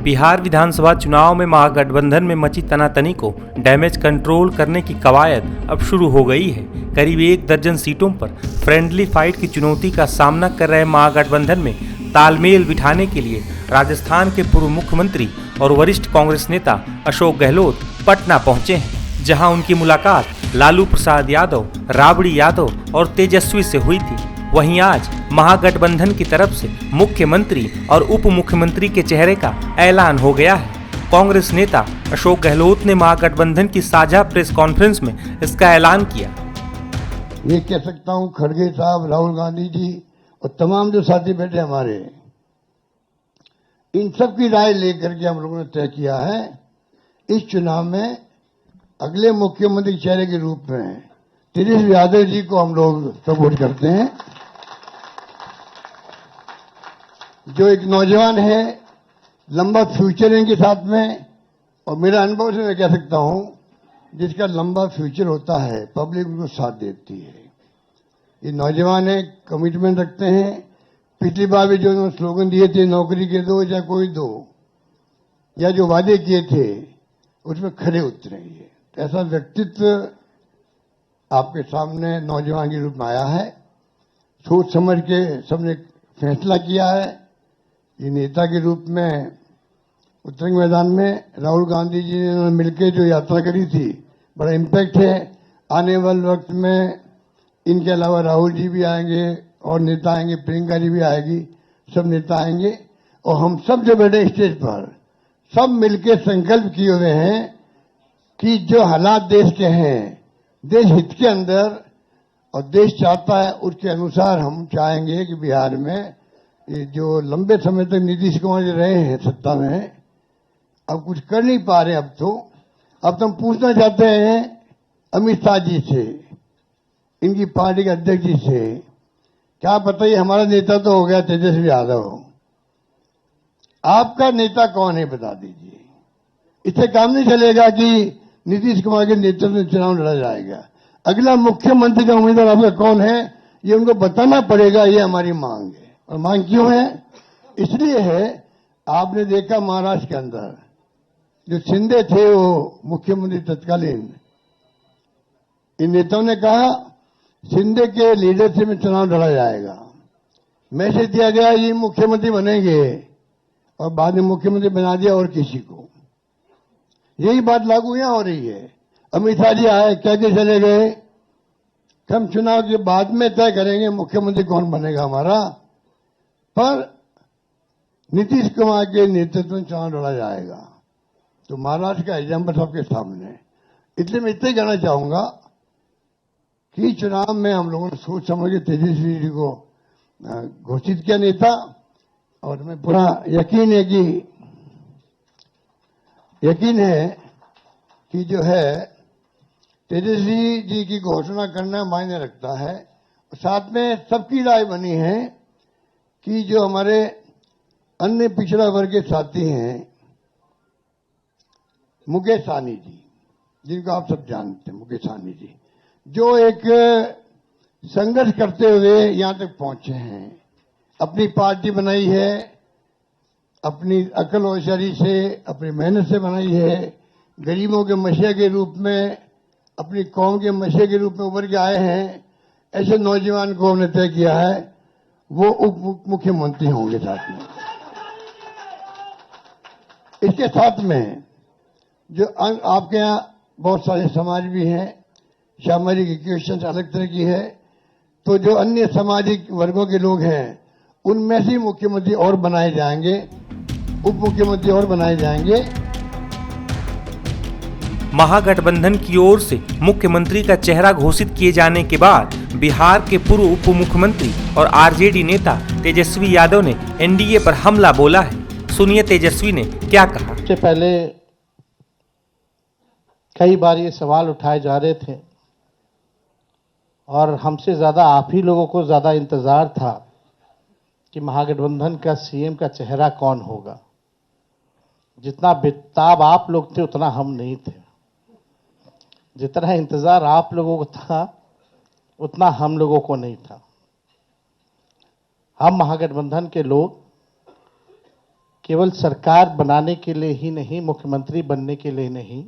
बिहार विधानसभा चुनाव में महागठबंधन में मची तनातनी को डैमेज कंट्रोल करने की कवायद अब शुरू हो गई है। करीब 1 दर्जन सीटों पर फ्रेंडली फाइट की चुनौती का सामना कर रहे महागठबंधन में तालमेल बिठाने के लिए राजस्थान के पूर्व मुख्यमंत्री और वरिष्ठ कांग्रेस नेता अशोक गहलोत पटना पहुंचे हैं, जहां उनकी मुलाकात लालू प्रसाद यादव, राबड़ी यादव और तेजस्वी से हुई थी। वहीं आज महागठबंधन की तरफ से मुख्यमंत्री और उप मुख्यमंत्री के चेहरे का ऐलान हो गया है। कांग्रेस नेता अशोक गहलोत ने महागठबंधन की साझा प्रेस कॉन्फ्रेंस में इसका ऐलान किया। ये कह सकता हूं, खड़गे साहब, राहुल गांधी जी और तमाम जो साथी बैठे हमारे, इन सब की राय लेकर के हम लोगों ने तय किया है इस चुनाव में अगले मुख्यमंत्री चेहरे के रूप में तेजस्वी यादव जी को हम लोग सपोर्ट करते हैं, जो एक नौजवान है, लंबा फ्यूचर है इनके साथ में। और मेरा अनुभव से मैं कह सकता हूं, जिसका लंबा फ्यूचर होता है पब्लिक उनको साथ देती है। ये नौजवान है, कमिटमेंट रखते हैं। पिछली बार भी जो उन्होंने स्लोगन दिए थे, नौकरी के दो या कोई दो, या जो वादे किए थे उसमें खरे उतरे। ये ऐसा व्यक्तित्व आपके सामने नौजवान के रूप में आया है। सोच समझ के सबने फैसला किया है। ये नेता के रूप में उत्तरंग मैदान में राहुल गांधी जी ने मिलकर जो यात्रा करी थी, बड़ा इम्पैक्ट है। आने वाले वक्त में इनके अलावा राहुल जी भी आएंगे और नेता आएंगे, प्रियंका जी भी आएगी, सब नेता आएंगे। और हम सब जो बैठे स्टेज पर, सब मिलकर संकल्प किए हुए हैं कि जो हालात देश के हैं, देश हित के अंदर और देश चाहता है उसके अनुसार हम चाहेंगे कि बिहार में ये जो लंबे समय तक नीतीश कुमार जी रहे हैं सत्ता में, अब कुछ कर नहीं पा रहे। अब तो हम पूछना चाहते हैं अमित शाह जी से, इनकी पार्टी के अध्यक्ष जी से, क्या पता ही हमारा नेता तो हो गया तेजस्वी यादव, आपका नेता कौन है बता दीजिए। इससे काम नहीं चलेगा कि नीतीश कुमार के नेतृत्व में चुनाव लड़ा जाएगा। अगला मुख्यमंत्री का उम्मीदवार आपका कौन है, ये उनको बताना पड़ेगा। ये हमारी मांग है। और मांग क्यों है? इसलिए है, आपने देखा महाराष्ट्र के अंदर जो शिंदे थे, वो मुख्यमंत्री तत्कालीन, इन नेताओं ने कहा शिंदे के लीडरशिप में चुनाव लड़ा जाएगा। मैसेज दिया गया ये मुख्यमंत्री बनेंगे, और बाद में मुख्यमंत्री बना दिया और किसी को। यही बात लागू यहां हो रही है। अमित शाह जी आए, कह के चले गए कि हम चुनाव के बाद में तय करेंगे मुख्यमंत्री कौन बनेगा हमारा, पर नीतीश कुमार के नेतृत्व में चुनाव लड़ा जाएगा। तो महाराष्ट्र का एग्जाम्पल सबके सामने है। इसलिए मैं इतना कहना चाहूंगा कि चुनाव में हम लोगों ने सोच समझ के तेजस्वी जी को घोषित किया नेता, और हमें पूरा यकीन है कि जो है तेजस्वी जी की घोषणा करना मायने रखता है। साथ में सबकी राय बनी है कि जो हमारे अन्य पिछड़ा वर्ग के साथी हैं, मुकेश सहनी जी, जिनको आप सब जानते हैं, मुकेश सहनी जी, जो एक संघर्ष करते हुए यहां तक पहुंचे हैं, अपनी पार्टी बनाई है, अपनी अकल होशियारी से, अपनी मेहनत से बनाई है, गरीबों के मसीहा के रूप में, अपनी कौम के मसीहा के रूप में उभर के आए हैं। ऐसे नौजवान को हमने तय किया है वो उप मुख्यमंत्री होंगे। साथ में इसके साथ में जो आपके यहां बहुत सारे समाज भी हैं, सामाजिक इक्वेशन अलग तरह की है, तो जो अन्य सामाजिक वर्गों के लोग हैं उनमें से मुख्यमंत्री और बनाए जाएंगे, उप मुख्यमंत्री और बनाए जाएंगे। महागठबंधन की ओर से मुख्यमंत्री का चेहरा घोषित किए जाने के बाद बिहार के पूर्व उप मुख्यमंत्री और आरजेडी नेता तेजस्वी यादव ने एनडीए पर हमला बोला है। सुनिए तेजस्वी ने क्या कहा। इससे पहले कई बार ये सवाल उठाए जा रहे थे, और हमसे ज्यादा आप ही लोगों को ज्यादा इंतजार था कि महागठबंधन का सीएम का चेहरा कौन होगा। जितना बेताब आप लोग थे उतना हम नहीं थे। जितना इंतजार आप लोगों को था उतना हम लोगों को नहीं था। हम महागठबंधन के लोग केवल सरकार बनाने के लिए ही नहीं, मुख्यमंत्री बनने के लिए नहीं,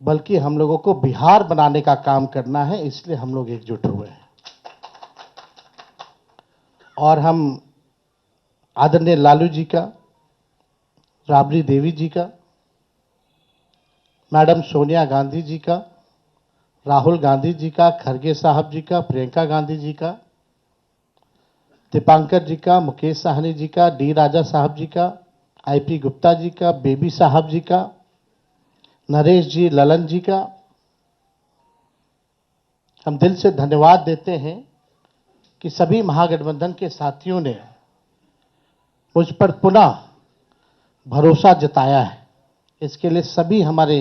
बल्कि हम लोगों को बिहार बनाने का काम करना है। इसलिए हम लोग एकजुट हुए हैं और हम आदरणीय लालू जी का, राबड़ी देवी जी का, मैडम सोनिया गांधी जी का, राहुल गांधी जी का, खरगे साहब जी का, प्रियंका गांधी जी का, दीपांकर जी का, मुकेश साहनी जी का, डी राजा साहब जी का, आईपी गुप्ता जी का, बेबी साहब जी का, नरेश जी, ललन जी का हम दिल से धन्यवाद देते हैं कि सभी महागठबंधन के साथियों ने मुझ पर पुनः भरोसा जताया है। इसके लिए सभी हमारे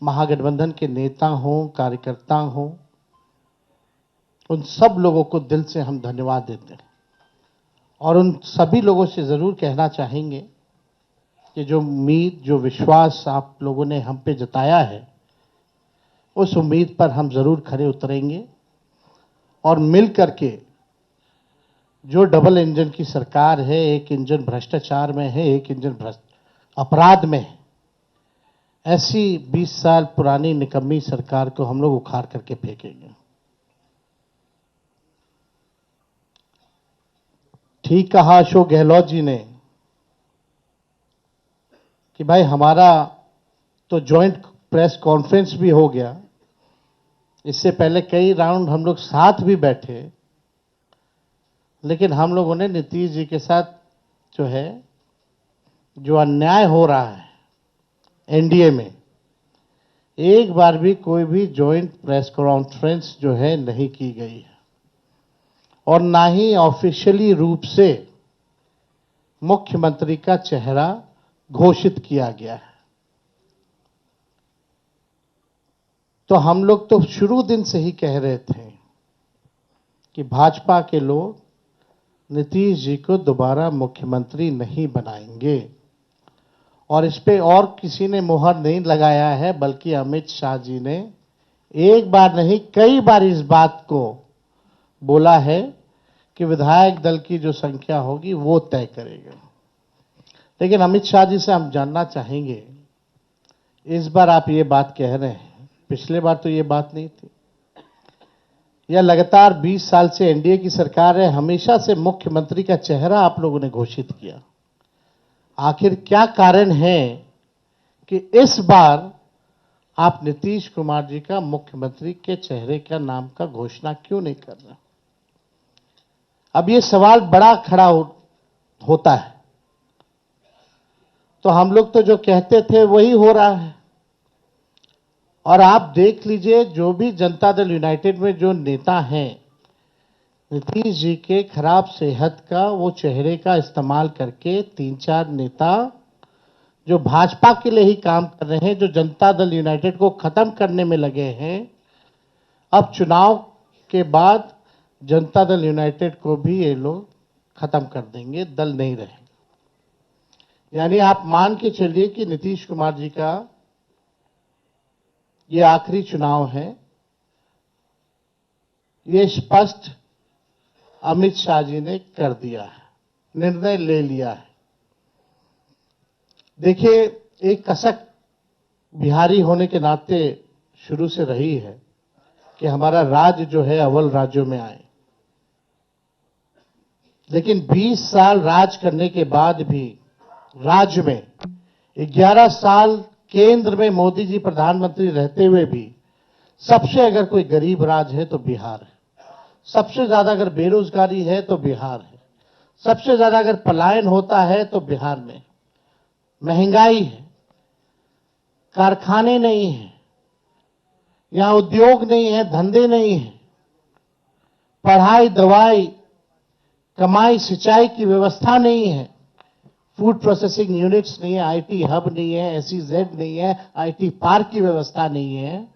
महागठबंधन के नेता हों, कार्यकर्ता हों, उन सब लोगों को दिल से हम धन्यवाद देते हैं और उन सभी लोगों से ज़रूर कहना चाहेंगे कि जो उम्मीद, जो विश्वास आप लोगों ने हम पे जताया है, उस उम्मीद पर हम ज़रूर खरे उतरेंगे और मिल करके जो डबल इंजन की सरकार है, एक इंजन भ्रष्टाचार में है, एक इंजन अपराध में है, ऐसी 20 साल पुरानी निकम्मी सरकार को हम लोग उखाड़ करके फेंकेंगे। ठीक कहा अशोक गहलोत जी ने कि भाई हमारा तो जॉइंट प्रेस कॉन्फ्रेंस भी हो गया, इससे पहले कई राउंड हम लोग साथ भी बैठे, लेकिन हम लोगों ने नीतीश जी के साथ जो अन्याय हो रहा है एनडीए में, एक बार भी कोई भी जॉइंट प्रेस कॉन्फ्रेंस नहीं की गई है और ना ही ऑफिशियली रूप से मुख्यमंत्री का चेहरा घोषित किया गया है। तो हम लोग तो शुरू दिन से ही कह रहे थे कि भाजपा के लोग नीतीश जी को दोबारा मुख्यमंत्री नहीं बनाएंगे और इस पे और किसी ने मुहर नहीं लगाया है, बल्कि अमित शाह जी ने एक बार नहीं कई बार इस बात को बोला है कि विधायक दल की जो संख्या होगी वो तय करेगा। लेकिन अमित शाह जी से हम जानना चाहेंगे, इस बार आप ये बात कह रहे हैं, पिछले बार तो ये बात नहीं थी। यह लगातार 20 साल से एनडीए की सरकार है, हमेशा से मुख्यमंत्री का चेहरा आप लोगों ने घोषित किया। आखिर क्या कारण है कि इस बार आप नीतीश कुमार जी का मुख्यमंत्री के चेहरे का नाम का घोषणा क्यों नहीं कर रहे? अब ये सवाल बड़ा खड़ा होता है। तो हम लोग तो जो कहते थे वही हो रहा है और आप देख लीजिए, जो भी जनता दल यूनाइटेड में जो नेता हैं, नीतीश जी के खराब सेहत का वो चेहरे का इस्तेमाल करके 3-4 नेता जो भाजपा के लिए ही काम कर रहे हैं, जो जनता दल यूनाइटेड को खत्म करने में लगे हैं, अब चुनाव के बाद जनता दल यूनाइटेड को भी ये लोग खत्म कर देंगे, दल नहीं रहेगा। यानी आप मान के चलिए कि नीतीश कुमार जी का ये आखिरी चुनाव है, ये स्पष्ट अमित शाह जी ने कर दिया है, निर्णय ले लिया है। देखिए, एक कसक बिहारी होने के नाते शुरू से रही है कि हमारा राज्य अव्वल राज्यों में आए, लेकिन 20 साल राज करने के बाद भी राज्य में 11 साल केंद्र में मोदी जी प्रधानमंत्री रहते हुए भी सबसे अगर कोई गरीब राज्य है तो बिहार है, सबसे ज्यादा अगर बेरोजगारी है तो बिहार है, सबसे ज्यादा अगर पलायन होता है तो बिहार में, महंगाई है, कारखाने नहीं है, यहां उद्योग नहीं है, धंधे नहीं है, पढ़ाई, दवाई, कमाई, सिंचाई की व्यवस्था नहीं है, फूड प्रोसेसिंग यूनिट्स नहीं है, आईटी हब नहीं है, एसईजेड नहीं है, आईटी पार्क की व्यवस्था नहीं है,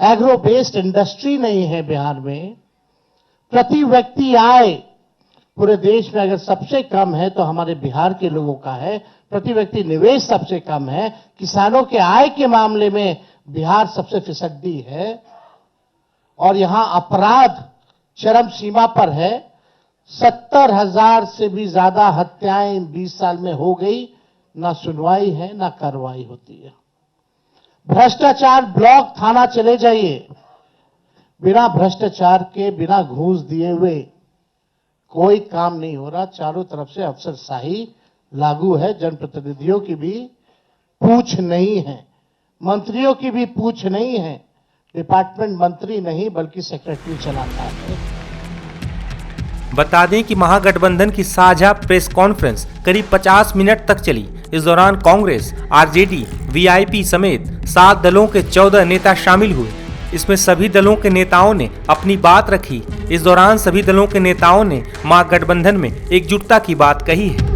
एग्रो बेस्ड इंडस्ट्री नहीं है बिहार में। प्रति व्यक्ति आय पूरे देश में अगर सबसे कम है तो हमारे बिहार के लोगों का है। प्रति व्यक्ति निवेश सबसे कम है, किसानों के आय के मामले में बिहार सबसे फिसड्डी है और यहां अपराध चरम सीमा पर है। 70,000 से भी ज्यादा हत्याएं इन 20 साल में हो गई, ना सुनवाई है ना कार्रवाई होती है। भ्रष्टाचार ब्लॉक थाना चले जाइए, बिना भ्रष्टाचार के, बिना घूस दिए हुए कोई काम नहीं हो रहा। चारों तरफ से अफसरशाही लागू है, जनप्रतिनिधियों की भी पूछ नहीं है, मंत्रियों की भी पूछ नहीं है। डिपार्टमेंट मंत्री नहीं बल्कि सेक्रेटरी चलाता है। बता दें कि महागठबंधन की साझा प्रेस कॉन्फ्रेंस करीब 50 मिनट तक चली। इस दौरान कांग्रेस, आरजेडी, वीआईपी समेत 7 दलों के 14 नेता शामिल हुए। इसमें सभी दलों के नेताओं ने अपनी बात रखी। इस दौरान सभी दलों के नेताओं ने महागठबंधन में एकजुटता की बात कही है।